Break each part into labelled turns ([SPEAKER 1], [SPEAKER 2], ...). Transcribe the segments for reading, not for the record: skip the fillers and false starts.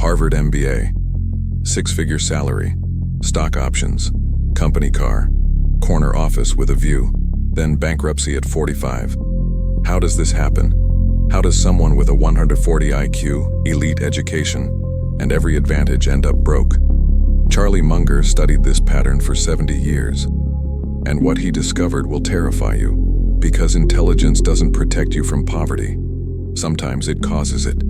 [SPEAKER 1] Harvard MBA, six-figure salary, stock options, company car, corner office with a view, then bankruptcy at 45. How does this happen? How does someone with a 140 IQ, elite education, and every advantage end up broke? Charlie Munger studied this pattern for 70 years, and what he discovered will terrify you, because intelligence doesn't protect you from poverty. Sometimes it causes it.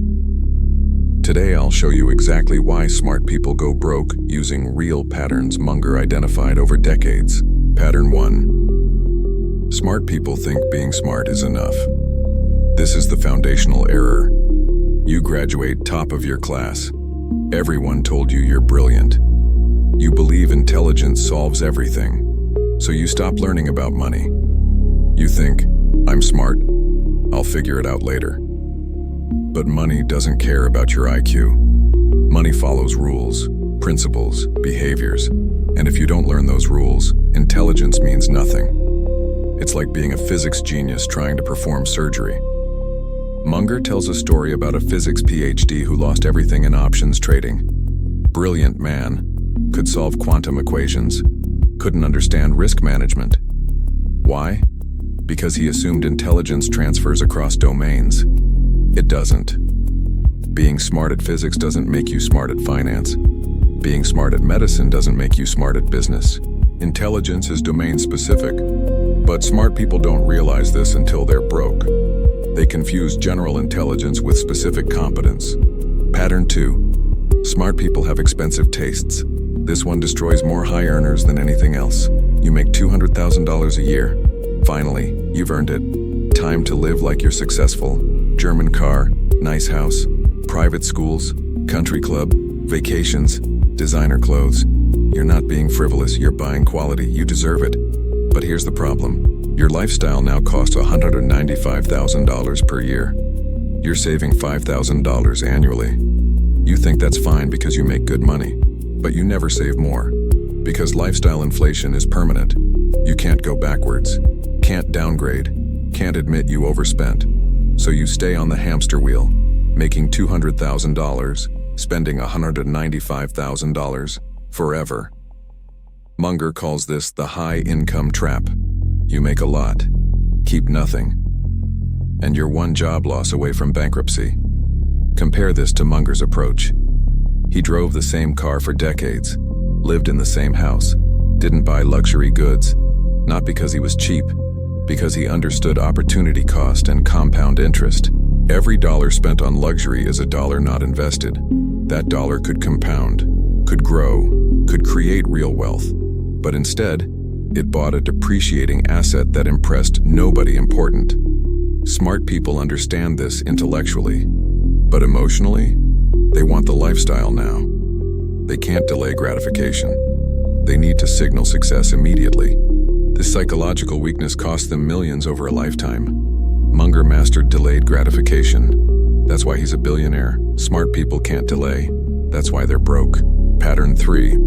[SPEAKER 1] Today I'll show you exactly why smart people go broke using real patterns Munger identified over decades. Pattern 1. Smart people think being smart is enough. This is the foundational error. You graduate top of your class. Everyone told you you're brilliant. You believe intelligence solves everything, so you stop learning about money. You think, I'm smart, I'll figure it out later. But money doesn't care about your IQ. Money follows rules, principles, behaviors, and if you don't learn those rules, intelligence means nothing. It's like being a physics genius trying to perform surgery. Munger tells a story about a physics PhD who lost everything in options trading. Brilliant man, could solve quantum equations, couldn't understand risk management. Why? Because he assumed intelligence transfers across domains. It doesn't. Being smart at physics doesn't make you smart at finance. Being smart at medicine doesn't make you smart at business. Intelligence is domain-specific, but smart people don't realize this until they're broke. They confuse general intelligence with specific competence. Pattern 2. Smart people have expensive tastes. This one destroys more high earners than anything else. You make $200,000 a year. Finally, you've earned it. Time to live like you're successful. German car, nice house, private schools, country club, vacations, designer clothes. You're not being frivolous, you're buying quality, you deserve it. But here's the problem. Your lifestyle now costs $195,000 per year. You're saving $5,000 annually. You think that's fine because you make good money, but you never save more. Because lifestyle inflation is permanent. You can't go backwards, can't downgrade, can't admit you overspent. So you stay on the hamster wheel, making $200,000, spending $195,000 forever. Munger calls this the high-income trap. You make a lot, keep nothing, and you're one job loss away from bankruptcy. Compare this to Munger's approach. He drove the same car for decades, lived in the same house, didn't buy luxury goods, not because he was cheap, because he understood opportunity cost and compound interest. Every dollar spent on luxury is a dollar not invested. That dollar could compound, could grow, could create real wealth. But instead, it bought a depreciating asset that impressed nobody important. Smart people understand this intellectually, but emotionally, they want the lifestyle now. They can't delay gratification. They need to signal success immediately. This psychological weakness cost them millions over a lifetime. Munger mastered delayed gratification. That's why he's a billionaire. Smart people can't delay. That's why they're broke. Pattern 3.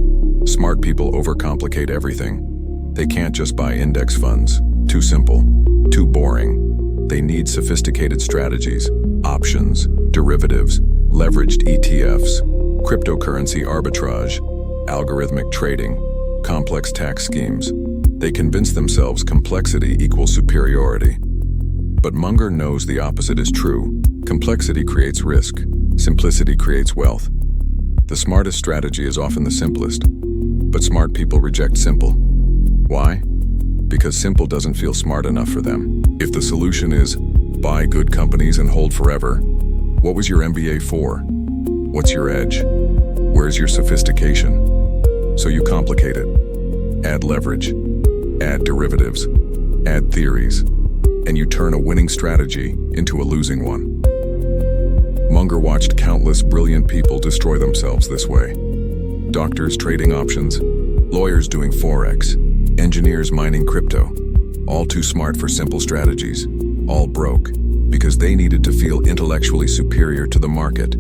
[SPEAKER 1] Smart people overcomplicate everything. They can't just buy index funds. Too simple. Too boring. They need sophisticated strategies, options, derivatives, leveraged ETFs, cryptocurrency arbitrage, algorithmic trading, complex tax schemes. They convince themselves complexity equals superiority. But Munger knows the opposite is true. Complexity creates risk. Simplicity creates wealth. The smartest strategy is often the simplest, but smart people reject simple. Why? Because simple doesn't feel smart enough for them. If the solution is buy good companies and hold forever, what was your MBA for? What's your edge? Where's your sophistication? So you complicate it. Add leverage. Add derivatives, add theories, and you turn a winning strategy into a losing one. Munger watched countless brilliant people destroy themselves this way. Doctors trading options, lawyers doing forex, engineers mining crypto, all too smart for simple strategies, all broke because they needed to feel intellectually superior to the market.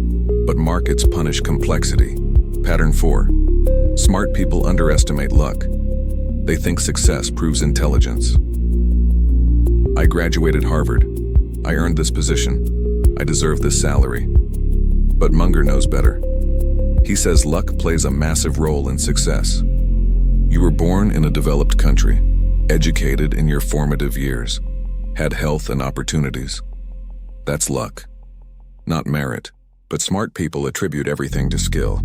[SPEAKER 1] But markets punish complexity. Pattern 4. Smart people underestimate luck. They think success proves intelligence. I graduated Harvard. I earned this position. I deserve this salary. But Munger knows better. He says luck plays a massive role in success. You were born in a developed country, educated in your formative years, had health and opportunities. That's luck, not merit. But smart people attribute everything to skill.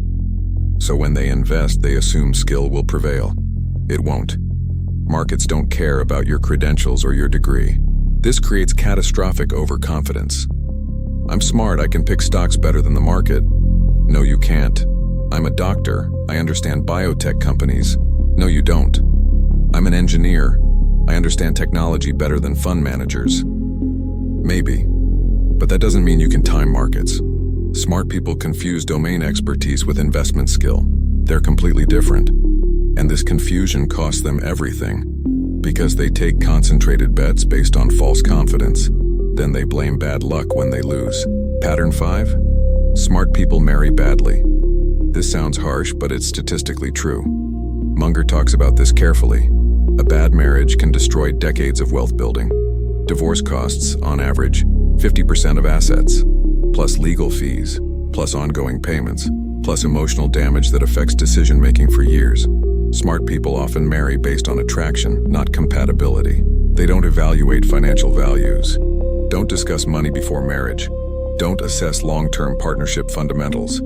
[SPEAKER 1] So when they invest, they assume skill will prevail. It won't. Markets don't care about your credentials or your degree. This creates catastrophic overconfidence. I'm smart, I can pick stocks better than the market. No, you can't. I'm a doctor, I understand biotech companies. No, you don't. I'm an engineer, I understand technology better than fund managers. Maybe, but that doesn't mean you can time markets. Smart people confuse domain expertise with investment skill. They're completely different. And this confusion costs them everything, because they take concentrated bets based on false confidence. Then they blame bad luck when they lose. Pattern 5. Smart people marry badly. This sounds harsh, but it's statistically true. Munger talks about this carefully. A bad marriage can destroy decades of wealth building. Divorce costs, on average, 50% of assets, plus legal fees, plus ongoing payments, plus emotional damage that affects decision-making for years. Smart people often marry based on attraction, not compatibility. They don't evaluate financial values. Don't discuss money before marriage. Don't assess long-term partnership fundamentals.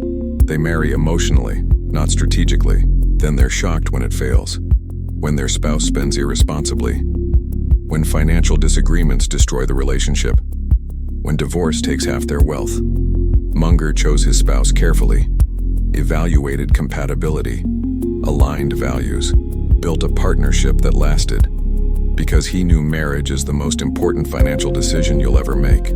[SPEAKER 1] They marry emotionally, not strategically. Then they're shocked when it fails. When their spouse spends irresponsibly. When financial disagreements destroy the relationship. When divorce takes half their wealth. Munger chose his spouse carefully, evaluated compatibility, aligned values, built a partnership that lasted, because he knew marriage is the most important financial decision you'll ever make.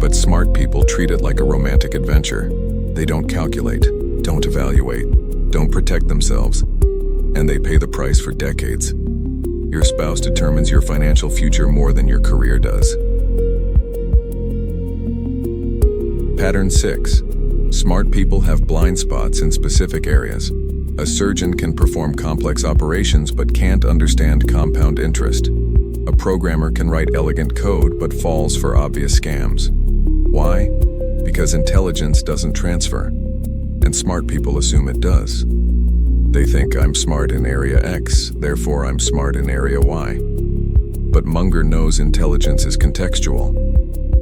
[SPEAKER 1] But smart people treat it like a romantic adventure. They don't calculate, don't evaluate, don't protect themselves, and they pay the price for decades. Your spouse determines your financial future more than your career does. Pattern 6. Smart people have blind spots in specific areas. A surgeon can perform complex operations but can't understand compound interest. A programmer can write elegant code but falls for obvious scams. Why? Because intelligence doesn't transfer, and smart people assume it does. They think I'm smart in area X, therefore I'm smart in area Y. But Munger knows intelligence is contextual.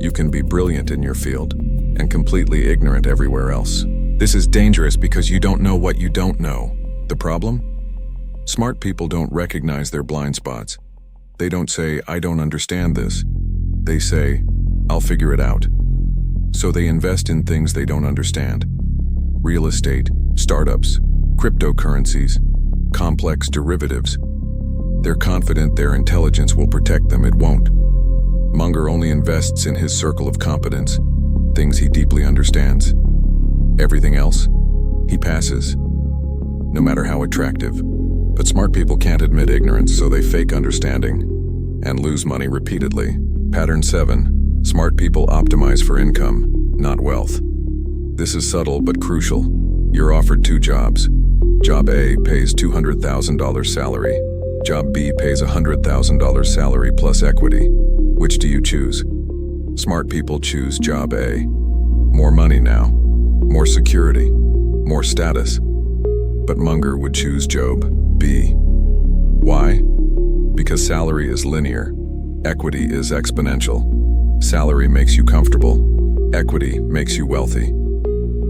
[SPEAKER 1] You can be brilliant in your field and completely ignorant everywhere else. This is dangerous because you don't know what you don't know. The problem? Smart people don't recognize their blind spots. They don't say, I don't understand this. They say, I'll figure it out. So they invest in things they don't understand. Real estate, startups, cryptocurrencies, complex derivatives. They're confident their intelligence will protect them. It won't. Munger only invests in his circle of competence, things he deeply understands. Everything else, he passes, no matter how attractive. But smart people can't admit ignorance, so they fake understanding and lose money repeatedly. Pattern 7. Smart people optimize for income, not wealth. This is subtle but crucial. You're offered 2 jobs. Job A pays $200,000 salary. Job B pays $100,000 salary plus equity. Which do you choose? Smart people choose Job A. More money now, more security, more status. But Munger would choose Job B. Why? Because salary is linear, equity is exponential. Salary makes you comfortable, equity makes you wealthy.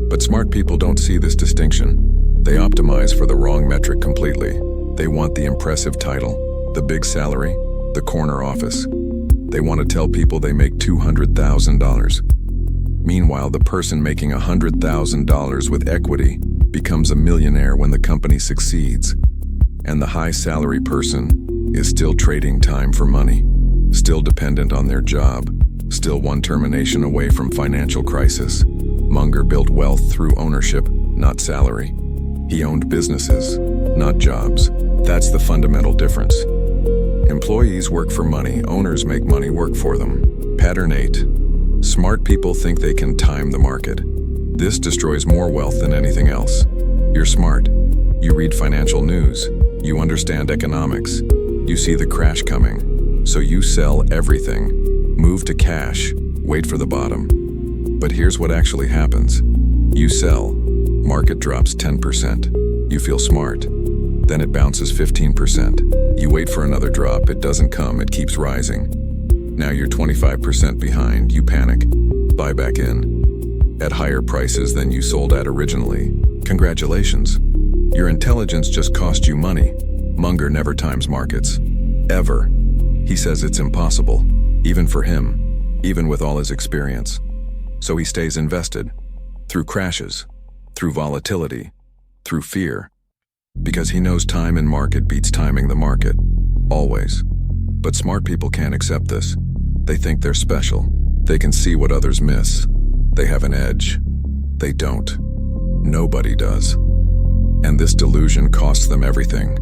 [SPEAKER 1] But smart people don't see this distinction. They optimize for the wrong metric completely. They want the impressive title, the big salary, the corner office. They want to tell people they make $200,000. Meanwhile, the person making $100,000 with equity becomes a millionaire when the company succeeds. And the high salary person is still trading time for money, still dependent on their job, still one termination away from financial crisis. Munger built wealth through ownership, not salary. He owned businesses, not jobs. That's the fundamental difference. Employees work for money, owners make money work for them. Pattern 8. Smart people think they can time the market. This destroys more wealth than anything else. You're smart. You read financial news. You understand economics. You see the crash coming. So you sell everything. Move to cash. Wait for the bottom. But here's what actually happens. You sell. Market drops 10%. You feel smart. Then it bounces 15%. You wait for another drop. It doesn't come. It keeps rising. Now you're 25% behind. You panic. Buy back in. At higher prices than you sold at originally. Congratulations. Your intelligence just cost you money. Munger never times markets. Ever. He says it's impossible. Even for him. Even with all his experience. So he stays invested. Through crashes. Through volatility. Through fear. Because he knows time in market beats timing the market. Always. But smart people can't accept this. They think they're special. They can see what others miss. They have an edge. They don't. Nobody does. And this delusion costs them everything.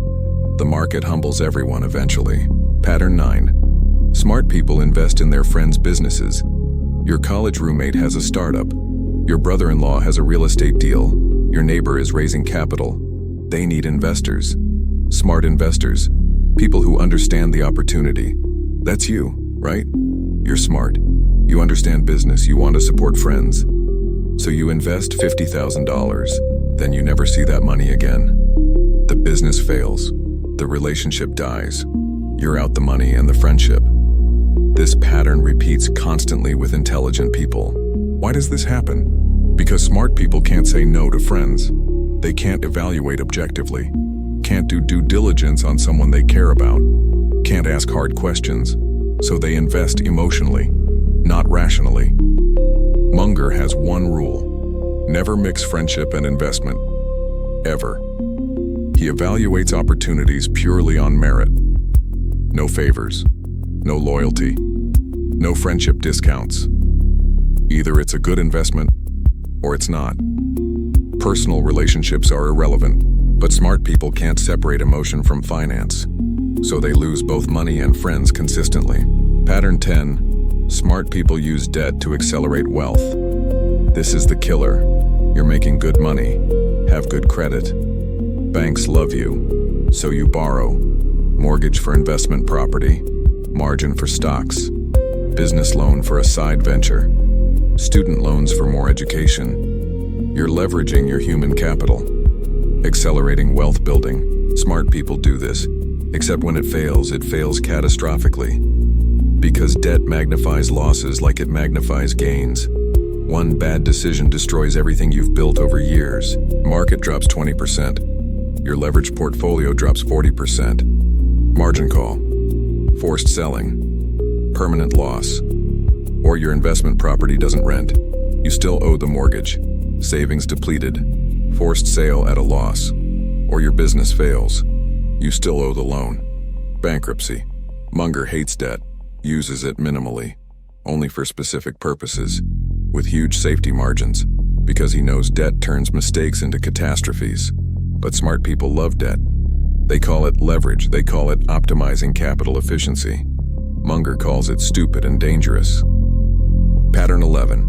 [SPEAKER 1] The market humbles everyone eventually. Pattern 9. Smart people invest in their friends' businesses. Your college roommate has a startup. Your brother-in-law has a real estate deal. Your neighbor is raising capital. They need investors. Smart investors. People who understand the opportunity. That's you, right? You're smart. You understand business. You want to support friends. So you invest $50,000. Then you never see that money again. The business fails. The relationship dies. You're out the money and the friendship. This pattern repeats constantly with intelligent people. Why does this happen? Because smart people can't say no to friends. They can't evaluate objectively. Can't do due diligence on someone they care about. Can't ask hard questions. So they invest emotionally, not rationally. Munger has one rule. Never mix friendship and investment. Ever. He evaluates opportunities purely on merit. No favors. No loyalty. No friendship discounts. Either it's a good investment or it's not. Personal relationships are irrelevant, but smart people can't separate emotion from finance. So they lose both money and friends consistently. Pattern 10. Smart people use debt to accelerate wealth. This is the killer. You're making good money. Have good credit. Banks love you. So you borrow. Mortgage for investment property. Margin for stocks. Business loan for a side venture. Student loans for more education. You're leveraging your human capital. Accelerating wealth building. Smart people do this. Except when it fails catastrophically. Because debt magnifies losses like it magnifies gains. One bad decision destroys everything you've built over years. Market drops 20%. Your leveraged portfolio drops 40%. Margin call. Forced selling. Permanent loss. Or your investment property doesn't rent. You still owe the mortgage. Savings depleted. Forced sale at a loss. Or your business fails. You still owe the loan. Bankruptcy. Munger hates debt. Uses it minimally. Only for specific purposes. With huge safety margins. Because he knows debt turns mistakes into catastrophes. But smart people love debt. They call it leverage. They call it optimizing capital efficiency. Munger calls it stupid and dangerous. Pattern 11.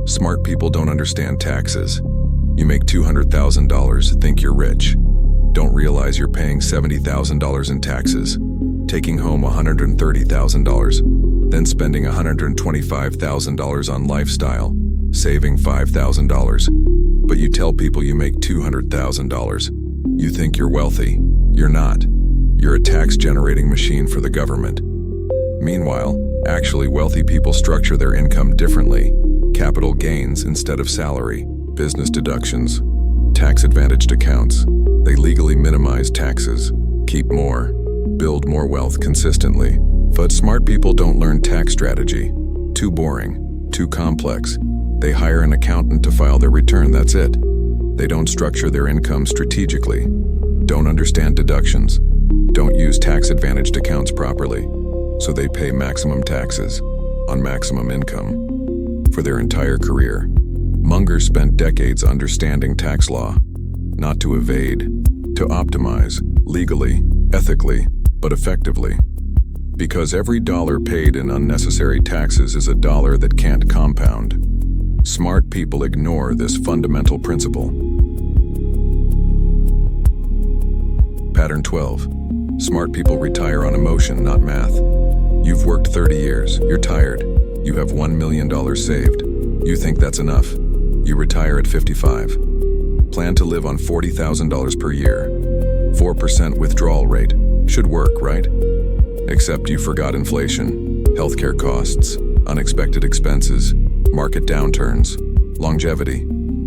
[SPEAKER 1] Smart people don't understand taxes. You make $200,000, think you're rich. Don't realize you're paying $70,000 in taxes, taking home $130,000, then spending $125,000 on lifestyle, saving $5,000. But you tell people you make $200,000. You think you're wealthy. You're not. You're a tax-generating machine for the government. Meanwhile, actually wealthy people structure their income differently. Capital gains instead of salary, business deductions, tax-advantaged accounts. They legally minimize taxes, keep more, build more wealth consistently. But smart people don't learn tax strategy. Too boring, too complex. They hire an accountant to file their return, that's it. They don't structure their income strategically. Don't understand deductions. Don't use tax-advantaged accounts properly. So they pay maximum taxes on maximum income for their entire career. Munger spent decades understanding tax law, not to evade, to optimize, legally, ethically, but effectively. Because every dollar paid in unnecessary taxes is a dollar that can't compound. Smart people ignore this fundamental principle. Pattern 12. Smart people retire on emotion, not math. You've worked 30 years, you're tired. You have $1 million saved. You think that's enough. You retire at 55. Plan to live on $40,000 per year. 4% withdrawal rate. Should work, right? Except you forgot inflation, healthcare costs, unexpected expenses, market downturns, longevity.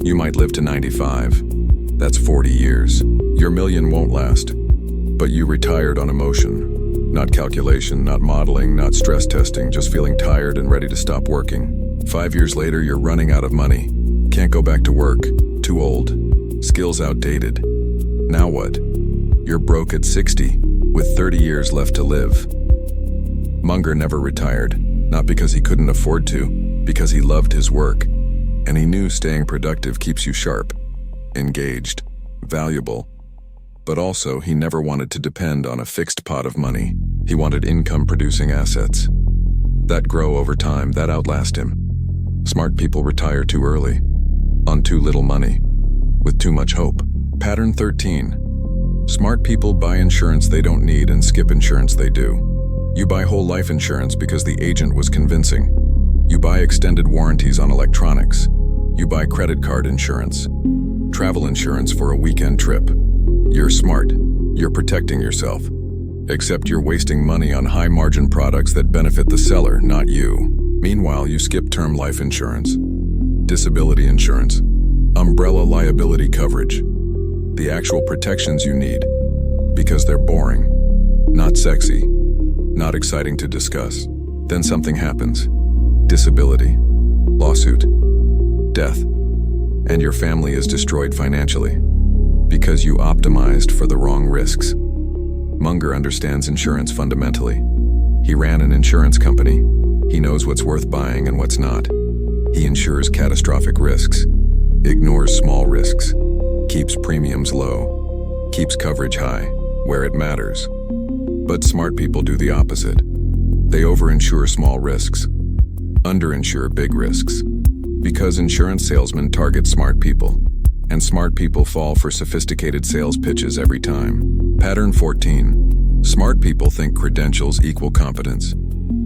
[SPEAKER 1] You might live to 95. That's 40 years. Your million won't last. But you retired on emotion. Not calculation, not modeling, not stress testing, just feeling tired and ready to stop working. 5 years later, you're running out of money. Can't go back to work. Too old. Skills outdated. Now what? You're broke at 60, with 30 years left to live. Munger never retired, not because he couldn't afford to, because he loved his work. And he knew staying productive keeps you sharp, engaged, valuable. But also, he never wanted to depend on a fixed pot of money. He wanted income-producing assets that grow over time, that outlast him. Smart people retire too early, on too little money, with too much hope. Pattern 13. Smart people buy insurance they don't need and skip insurance they do. You buy whole life insurance because the agent was convincing. You buy extended warranties on electronics. You buy credit card insurance. Travel insurance for a weekend trip. You're smart. You're protecting yourself. Except you're wasting money on high-margin products that benefit the seller, not you. Meanwhile, you skip term life insurance, disability insurance, umbrella liability coverage, the actual protections you need, because they're boring, not sexy, not exciting to discuss. Then something happens. Disability, lawsuit, death, and your family is destroyed financially because you optimized for the wrong risks. Munger understands insurance fundamentally. He ran an insurance company. He knows what's worth buying and what's not. He insures catastrophic risks, ignores small risks, keeps premiums low, keeps coverage high where it matters. But smart people do the opposite. They overinsure small risks, underinsure big risks, because insurance salesmen target smart people, and smart people fall for sophisticated sales pitches every time. Pattern 14. Smart people think credentials equal competence.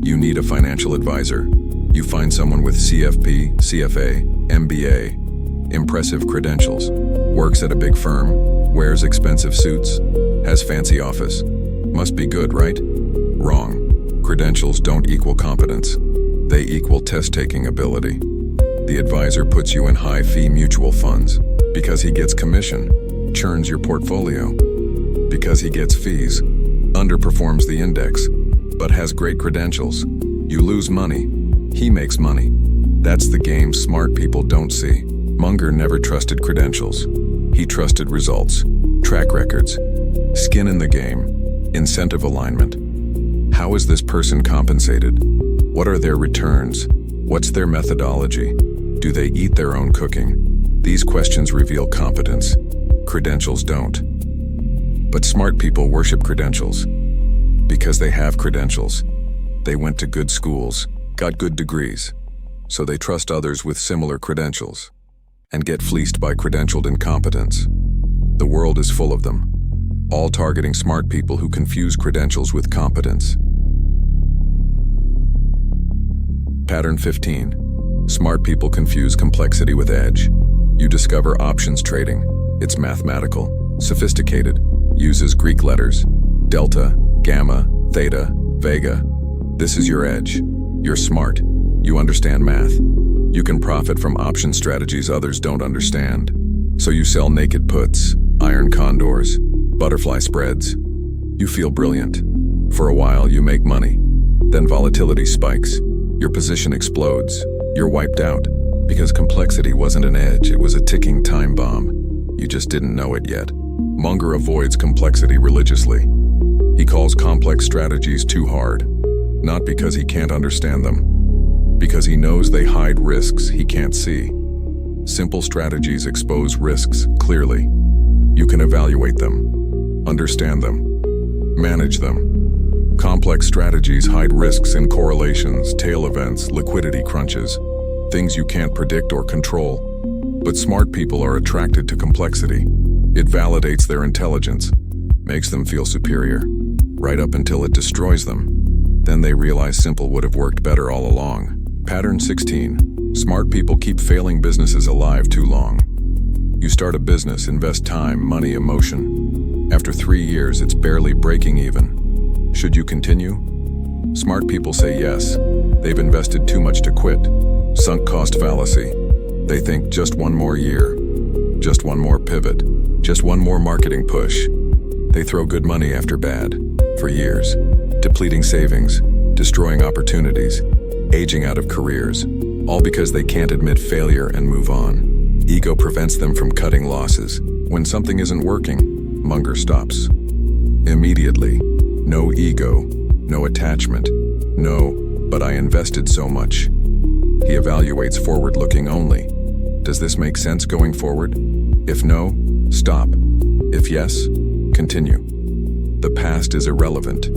[SPEAKER 1] You need a financial advisor. You find someone with CFP, CFA, MBA, impressive credentials, works at a big firm, wears expensive suits, has fancy office. Must be good, right? Wrong. Credentials don't equal competence. They equal test-taking ability. The advisor puts you in high-fee mutual funds because he gets commission, churns your portfolio. Because he gets fees, underperforms the index, but has great credentials. You lose money. He makes money. That's the game smart people don't see. Munger never trusted credentials. He trusted results, track records, skin in the game, incentive alignment. How is this person compensated? What are their returns? What's their methodology? Do they eat their own cooking? These questions reveal competence. Credentials don't. But smart people worship credentials because they have credentials. They went to good schools, got good degrees, so they trust others with similar credentials and get fleeced by credentialed incompetence. The world is full of them, all targeting smart people who confuse credentials with competence. Pattern 15. Smart people confuse complexity with edge. You discover options trading. It's mathematical, sophisticated, uses Greek letters, delta, gamma, theta, vega. This is your edge. You're smart. You understand math. You can profit from option strategies others don't understand. So you sell naked puts, iron condors, butterfly spreads. You feel brilliant. For a while, you make money. Then volatility spikes. Your position explodes. You're wiped out. Because complexity wasn't an edge, it was a ticking time bomb. You just didn't know it yet. Munger avoids complexity religiously. He calls complex strategies too hard. Not because he can't understand them, because he knows they hide risks he can't see. Simple strategies expose risks clearly. You can evaluate them, understand them, manage them. Complex strategies hide risks in correlations, tail events, liquidity crunches, things you can't predict or control. But smart people are attracted to complexity. It validates their intelligence, makes them feel superior, right up until it destroys them. Then they realize simple would have worked better all along. Pattern 16. Smart people keep failing businesses alive too long. You start a business, invest time, money, emotion. After 3 years, it's barely breaking even. Should you continue? Smart people say yes. They've invested too much to quit. Sunk cost fallacy. They think just one more year, just one more pivot, just one more marketing push. They throw good money after bad, for years, depleting savings, destroying opportunities, aging out of careers, all because they can't admit failure and move on. Ego prevents them from cutting losses. When something isn't working, Munger stops. Immediately. No ego, no attachment. No, but I invested so much. He evaluates forward-looking only. Does this make sense going forward? If no, stop. If yes, continue. The past is irrelevant.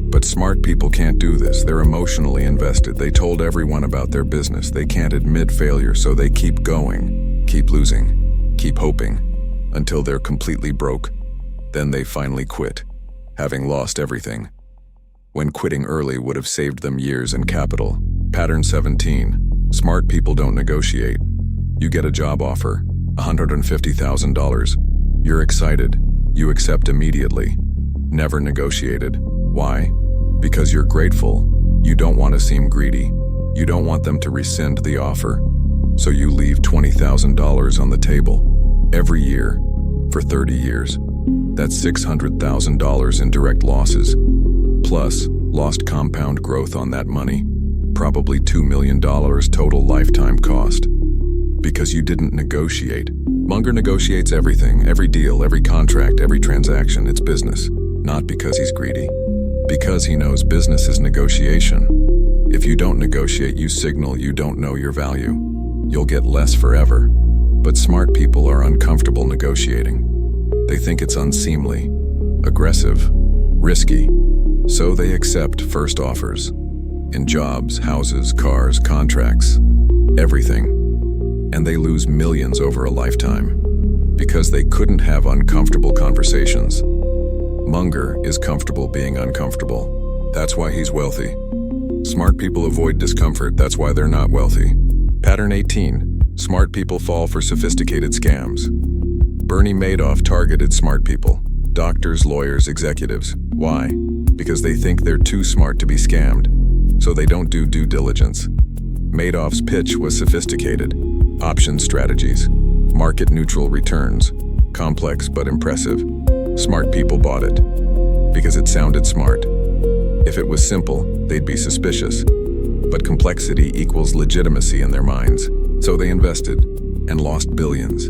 [SPEAKER 1] But smart people can't do this. They're emotionally invested. They told everyone about their business. They can't admit failure, so they keep going, keep losing, keep hoping, until they're completely broke. Then they finally quit, having lost everything. When quitting early would have saved them years and capital. Pattern 17. Smart people don't negotiate. You get a job offer, $150,000. You're excited. You accept immediately. Never negotiated. Why? Because you're grateful. You don't want to seem greedy. You don't want them to rescind the offer. So you leave $20,000 on the table every year for 30 years. That's $600,000 in direct losses, plus lost compound growth on that money. Probably $2 million total lifetime cost. Because you didn't negotiate. Munger negotiates everything, every deal, every contract, every transaction. It's business. Not because he's greedy. Because he knows business is negotiation. If you don't negotiate, you signal you don't know your value. You'll get less forever. But smart people are uncomfortable negotiating. They think it's unseemly, aggressive, risky. So they accept first offers. In jobs, houses, cars, contracts, everything. And they lose millions over a lifetime. Because they couldn't have uncomfortable conversations. Munger is comfortable being uncomfortable. That's why he's wealthy. Smart people avoid discomfort. That's why they're not wealthy. Pattern 18. Smart people fall for sophisticated scams. Bernie Madoff targeted smart people. Doctors, lawyers, executives. Why? Because they think they're too smart to be scammed. So they don't do due diligence. Madoff's pitch was sophisticated. Option strategies. Market-neutral returns. Complex but impressive. Smart people bought it. Because it sounded smart. If it was simple, they'd be suspicious. But complexity equals legitimacy in their minds. So they invested and lost billions.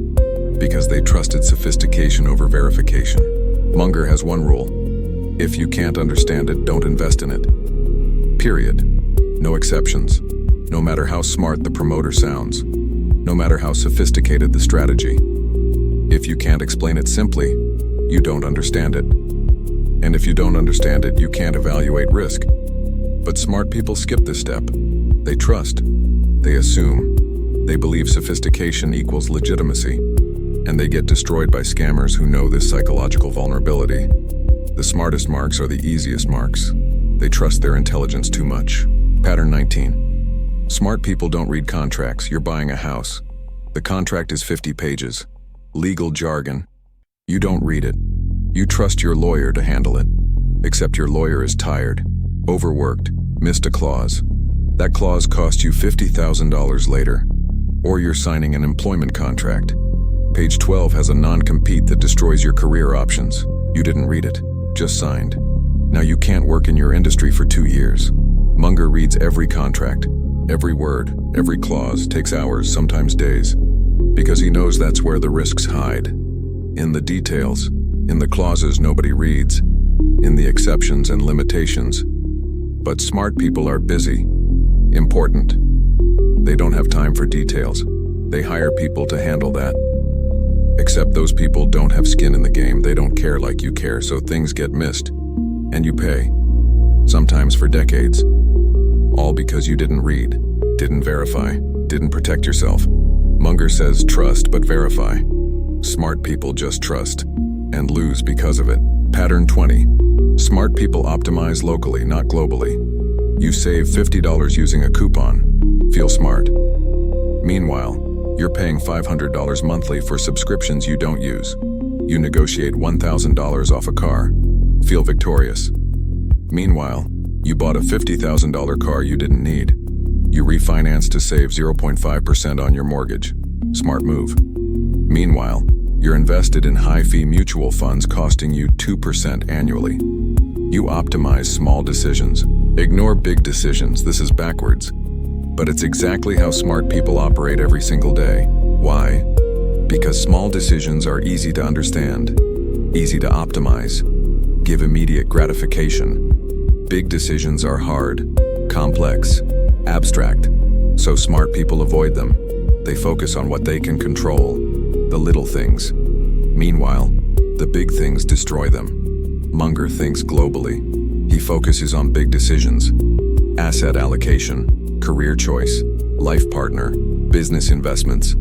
[SPEAKER 1] Because they trusted sophistication over verification. Munger has one rule. If you can't understand it, don't invest in it. Period. No exceptions. No matter how smart the promoter sounds. No matter how sophisticated the strategy. If you can't explain it simply, you don't understand it. And if you don't understand it, you can't evaluate risk. But smart people skip this step. They trust. They assume. They believe sophistication equals legitimacy. And they get destroyed by scammers who know this psychological vulnerability. The smartest marks are the easiest marks. They trust their intelligence too much. Pattern 19. Smart people don't read contracts. You're buying a house. The contract is 50 pages. Legal jargon. You don't read it. You trust your lawyer to handle it. Except your lawyer is tired, overworked, missed a clause. That clause cost you $50,000 later. Or you're signing an employment contract. Page 12 has a non-compete that destroys your career options. You didn't read it, just signed. Now you can't work in your industry for 2 years. Munger reads every contract. Every word, every clause takes hours, sometimes days. Because he knows that's where the risks hide. In the details, in the clauses nobody reads, in the exceptions and limitations. But smart people are busy, important. They don't have time for details. They hire people to handle that. Except those people don't have skin in the game. They don't care like you care, so things get missed. And you pay. Sometimes for decades. All because you didn't read, didn't verify, didn't protect yourself. Munger says trust but verify. Smart people just trust and lose because of it. Pattern 20. Smart people optimize locally, not globally. You save $50 using a coupon. Feel smart. Meanwhile, You're paying $500 monthly for subscriptions you don't use. You negotiate $1,000 off a car. Feel victorious. Meanwhile, you bought a $50,000 car you didn't need. You refinanced to save 0.5% on your mortgage. Smart move. Meanwhile, you're invested in high-fee mutual funds costing you 2% annually. You optimize small decisions. Ignore big decisions. This is backwards. But it's exactly how smart people operate every single day. Why? Because small decisions are easy to understand, easy to optimize, give immediate gratification. Big decisions are hard, complex, abstract, so smart people avoid them. They focus on what they can control, the little things. Meanwhile, the big things destroy them. Munger thinks globally. He focuses on big decisions: asset allocation, career choice, life partner, business investments.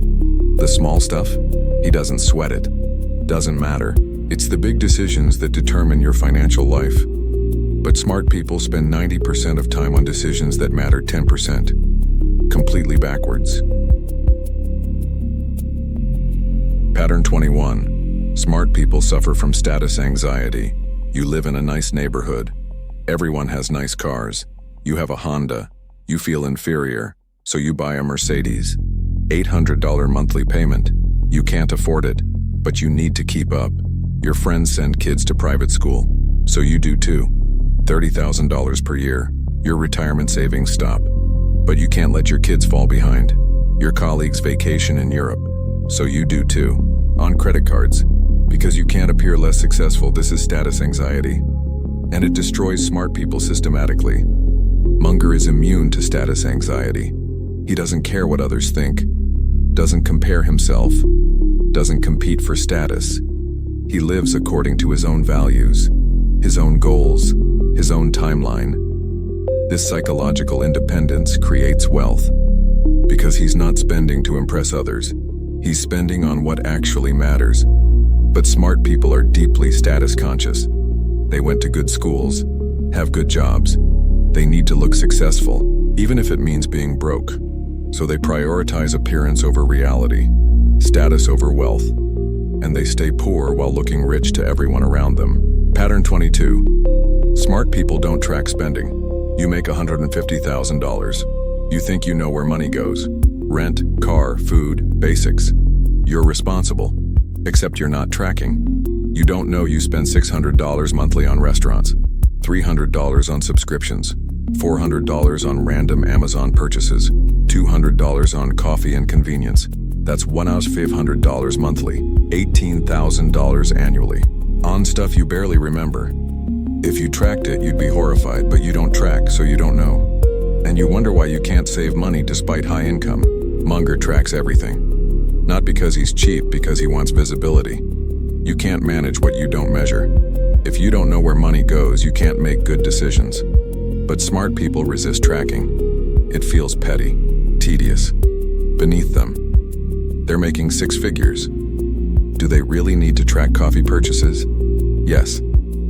[SPEAKER 1] The small stuff, he doesn't sweat it. Doesn't matter. It's the big decisions that determine your financial life. But smart people spend 90% of time on decisions that matter 10%. Completely backwards. Pattern 21. Smart people suffer from status anxiety. You live in a nice neighborhood. Everyone has nice cars. You have a Honda. You feel inferior, so you buy a Mercedes. $800 monthly payment. You can't afford it, but you need to keep up. Your friends send kids to private school, so you do too. $30,000 per year. Your retirement savings stop, but you can't let your kids fall behind. Your colleagues vacation in Europe, so you do too. On credit cards, because you can't appear less successful. This is status anxiety, and it destroys smart people systematically. Munger is immune to status anxiety. He doesn't care what others think, doesn't compare himself, doesn't compete for status. He lives according to his own values, his own goals, his own timeline. This psychological independence creates wealth because he's not spending to impress others. He's spending on what actually matters. But smart people are deeply status conscious. They went to good schools, have good jobs. They need to look successful, even if it means being broke. So they prioritize appearance over reality, status over wealth, and they stay poor while looking rich to everyone around them. Pattern 22. Smart people don't track spending. You make $150,000. You think you know where money goes. Rent, car, food, basics. You're responsible, except you're not tracking. You don't know you spend $600 monthly on restaurants, $300 on subscriptions, $400 on random Amazon purchases, $200 on coffee and convenience. That's $1,500 monthly, $18,000 annually, on stuff you barely remember. If you tracked it, you'd be horrified, but you don't track, so you don't know. And you wonder why you can't save money despite high income. Munger tracks everything. Not because he's cheap, because he wants visibility. You can't manage what you don't measure. If you don't know where money goes, you can't make good decisions. But smart people resist tracking. It feels petty, tedious, beneath them. They're making six figures. Do they really need to track coffee purchases? Yes,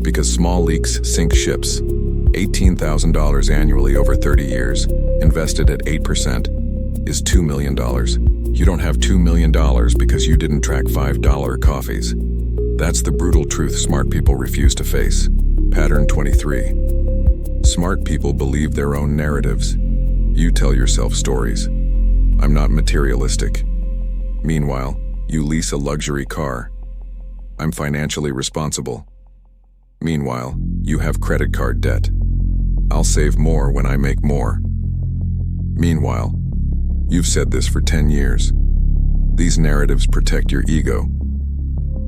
[SPEAKER 1] because small leaks sink ships. $18,000 annually over 30 years, invested at 8%, is $2 million. You don't have $2 million because you didn't track $5 coffees. That's the brutal truth smart people refuse to face. Pattern 23. Smart people believe their own narratives. You tell yourself stories. I'm not materialistic. Meanwhile, you lease a luxury car. I'm financially responsible. Meanwhile, you have credit card debt. I'll save more when I make more. Meanwhile, you've said this for 10 years. These narratives protect your ego,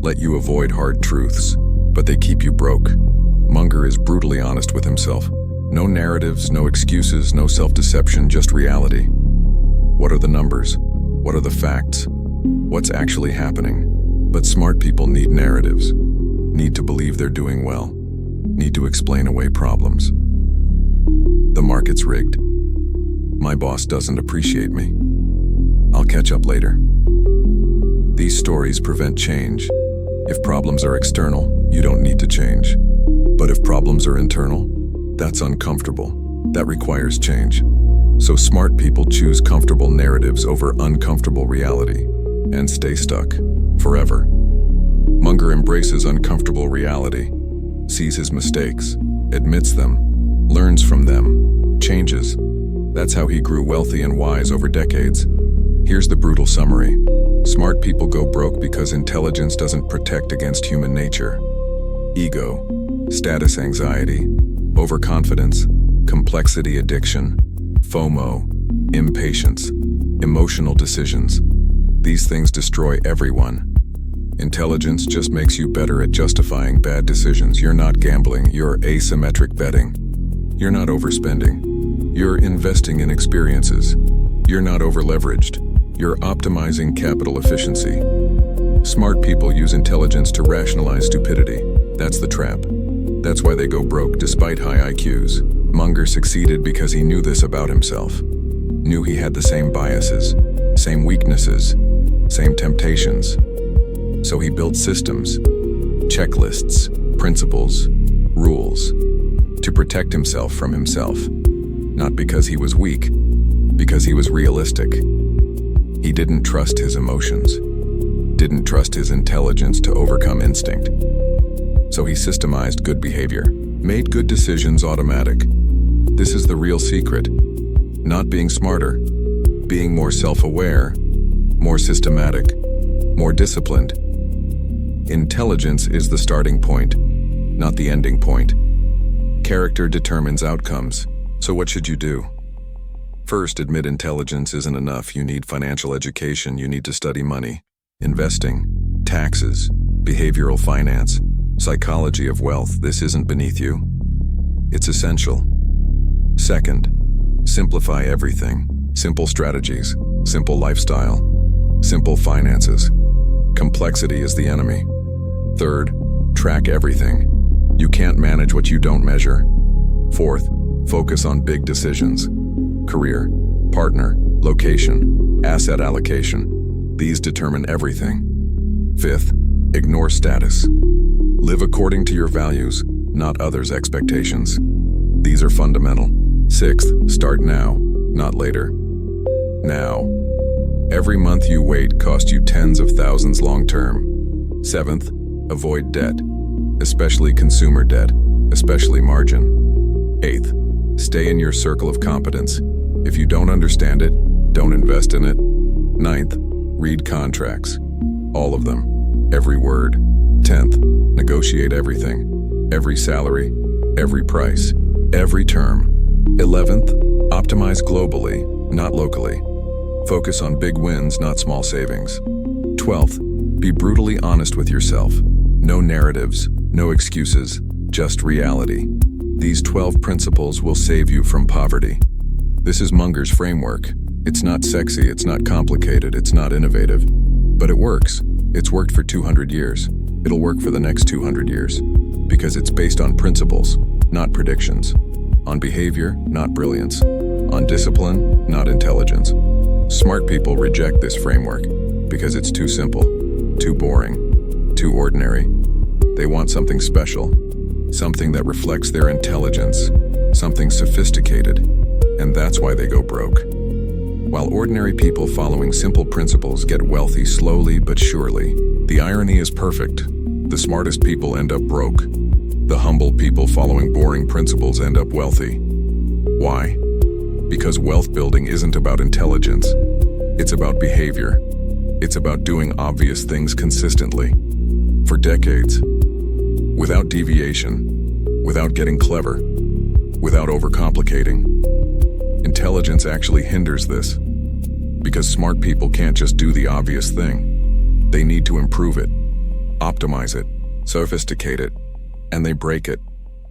[SPEAKER 1] let you avoid hard truths, but they keep you broke. Munger is brutally honest with himself. No narratives, no excuses, no self-deception, just reality. What are the numbers? What are the facts? What's actually happening? But smart people need narratives, need to believe they're doing well, need to explain away problems. The market's rigged. My boss doesn't appreciate me. I'll catch up later. These stories prevent change. If problems are external, you don't need to change. But if problems are internal, that's uncomfortable. That requires change. So smart people choose comfortable narratives over uncomfortable reality and stay stuck forever. Munger embraces uncomfortable reality, sees his mistakes, admits them, learns from them, changes. That's how he grew wealthy and wise over decades. Here's the brutal summary. Smart people go broke because intelligence doesn't protect against human nature. Ego, status anxiety, overconfidence, complexity addiction, FOMO, impatience, emotional decisions. These things destroy everyone. Intelligence just makes you better at justifying bad decisions. You're not gambling, you're asymmetric betting. You're not overspending. You're investing in experiences. You're not overleveraged. You're optimizing capital efficiency. Smart people use intelligence to rationalize stupidity. That's the trap. That's why they go broke despite high IQs. Munger succeeded because he knew this about himself. Knew he had the same biases, same weaknesses, same temptations. So he built systems, checklists, principles, rules to protect himself from himself. Not because he was weak, because he was realistic. He didn't trust his emotions, didn't trust his intelligence to overcome instinct. So he systemized good behavior, made good decisions automatic. This is the real secret. Not being smarter, being more self-aware, more systematic, more disciplined. Intelligence is the starting point, not the ending point. Character determines outcomes. So what should you do? First, admit intelligence isn't enough. You need financial education. You need to study money, investing, taxes, behavioral finance, psychology of wealth. This isn't beneath you. It's essential. Second, simplify everything. Simple strategies, simple lifestyle, simple finances. Complexity is the enemy. Third, track everything. You can't manage what you don't measure. Fourth, focus on big decisions. Career, partner, location, asset allocation. These determine everything. Fifth, ignore status. Live according to your values, not others' expectations. These are fundamental. Sixth, start now, not later. Now. Every month you wait costs you tens of thousands long term. Seventh, avoid debt, especially consumer debt, especially margin. Eighth, stay in your circle of competence. If you don't understand it, don't invest in it. Ninth, read contracts. All of them. Every word. 10th, negotiate everything. Every salary, every price, every term. 11th, optimize globally, not locally. Focus on big wins, not small savings. 12th, be brutally honest with yourself. No narratives, no excuses, just reality. These 12 principles will save you from poverty. This is Munger's framework. It's not sexy, it's not complicated, it's not innovative. But it works. It's worked for 200 years. It'll work for the next 200 years. Because it's based on principles, not predictions. On behavior, not brilliance. On discipline, not intelligence. Smart people reject this framework because it's too simple, too boring, too ordinary. They want something special, something that reflects their intelligence, something sophisticated, and that's why they go broke. While ordinary people following simple principles get wealthy slowly but surely, the irony is perfect. The smartest people end up broke. The humble people following boring principles end up wealthy. Why? Because wealth building isn't about intelligence. It's about behavior. It's about doing obvious things consistently. For decades. Without deviation. Without getting clever. Without overcomplicating. Intelligence actually hinders this. Because smart people can't just do the obvious thing. They need to improve it, optimize it, sophisticate it, and they break it.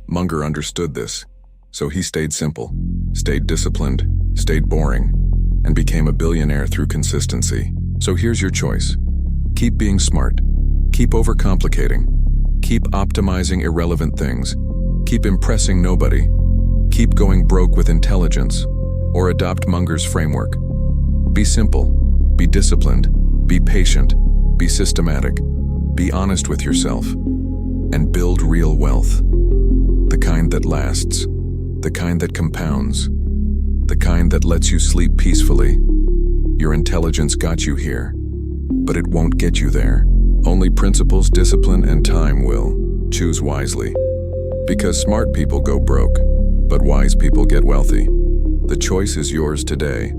[SPEAKER 1] Munger understood this. So he stayed simple, stayed disciplined, stayed boring, and became a billionaire through consistency. So here's your choice. Keep being smart. Keep overcomplicating. Keep optimizing irrelevant things. Keep impressing nobody. Keep going broke with intelligence. Or adopt Munger's framework. Be simple. Be disciplined. Be patient. Be systematic. Be honest with yourself. And build real wealth. The kind that lasts. The kind that compounds. the kind that lets you sleep peacefully. Your intelligence got you here, but it won't get you there. Only principles, discipline, and time will. Choose wisely. Because smart people go broke, but wise people get wealthy. The choice is yours today.